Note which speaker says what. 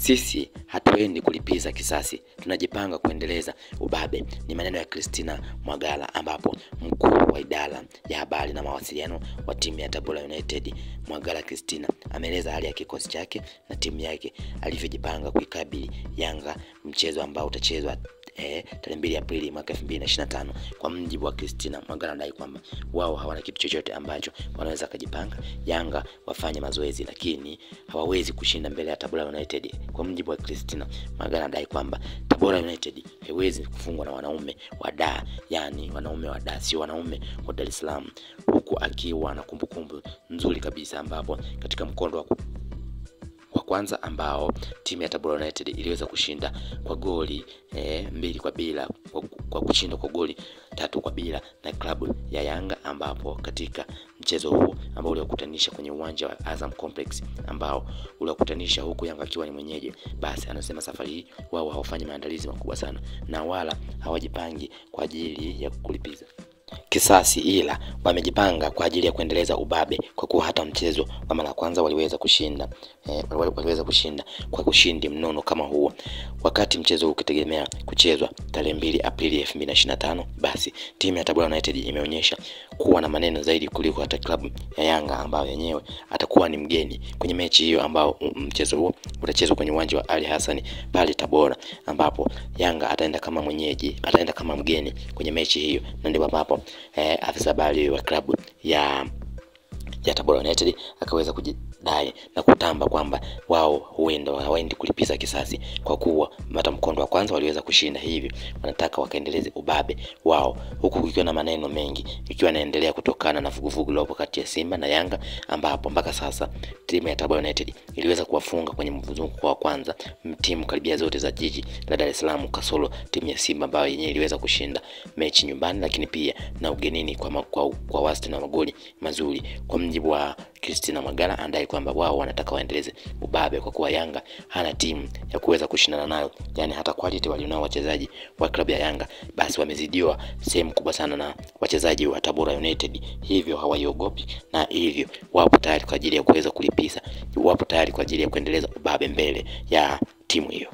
Speaker 1: Sisi hatuendi kulipiza kisasi, tunajipanga kuendeleza ubabe. Ni maneno ya Christina Mwagala, ambapo mkuu wa idara ya habari na mawasiliano wa timu ya Tabora United, Mwagala Christina, ameeleza hali ya kikosi chake na timu yake alivyojipanga kuikabili Yanga, mchezo ambao utachezwa tarehe 2 Aprili mwaka 2025. Kwa mjibu wa Christina Mwagala, anadai kwamba wao hawana kitu chochote ambacho wanaweza kujipanga. Yanga wafanye mazoezi, lakini hawawezi kushinda mbele ya Tabora United. Kwa mjibu wa Christina Mwagala, anadai kwamba Tabora United haiwezi kufungwa na wanaume wa Dar, yani wanaume wa Dar, sio wanaume wa Dar es Salaam, huku akiwa na kumbukumbu nzuri kabisa, ambapo katika mkondo wa kwanza ambao timu ya Tabora United iliweza kushinda kwa goli 2-0 kwa kushinda kwa goli 3-0 na klabu ya Yanga, ambapo katika mchezo huu ambao uliokutanisha kwenye uwanja wa Azam Complex, ambao uliokutanisha huku Yanga akiwa ni mwenyeji, basi anasema safari hii wao hawafanyi maandalizi makubwa sana na wala hawajipangi kwa ajili ya kulipiza kisasi, ila wamejipanga kwa ajili ya kuendeleza ubabe, kwa kuwa hata mchezo wa mara kwanza waliweza kushinda kwa ushindi mnono kama huo. Wakati mchezo ukitegemea kuchezwa tarehe 2 Aprili 2025, basi timu ya Tabora United imeonyesha kuwa na maneno zaidi kuliko hata klabu ya Yanga, ambayo yenyewe atakuwa ni mgeni kwenye mechi hiyo, ambao mchezo huo utachezwa kwenye uwanja wa Ali Hassan pale Tabora, ambapo Yanga ataenda kama mwenyeji, ataenda kama mgeni kwenye mechi hiyo. Na ndipo ambapo afisa habari wa klabu ya Tabora United akaweza kujidai na kutamba kwamba wao huenda hawaendi kulipiza kisasi, kwa kuwa hata mkondo wa kwanza waliweza kushinda, hivi wanataka wakaendeleze ubabe wao, huku kukiwa na maneno mengi ikiwa inaendelea kutokana na vuguvugu lopo kati ya Simba na Yanga, ambapo mpaka sasa timu ya Tabora United iliweza kuwafunga kwenye mzunguko wa kwanza timu karibia zote za jiji la Dar es Salaam, kasoro timu ya Simba ambayo yenyewe iliweza kushinda mechi nyumbani, lakini pia na ugenini kwa wastani na magoli mazuri. Kwa mjibu wa Christina Mwagala, anadai kwamba wao wanataka waendeleze ubabe, kwa kuwa Yanga hana timu ya kuweza kushindana nayo, yani hata quality walionao wachezaji wa klabu ya Yanga basi wamezidiwa sehemu kubwa sana na wachezaji wa Tabora United, hivyo hawaiogopi na hivyo wapo tayari kwa ajili ya kuweza kulipiza, wapo tayari kwa ajili ya kuendeleza ubabe mbele ya timu hiyo.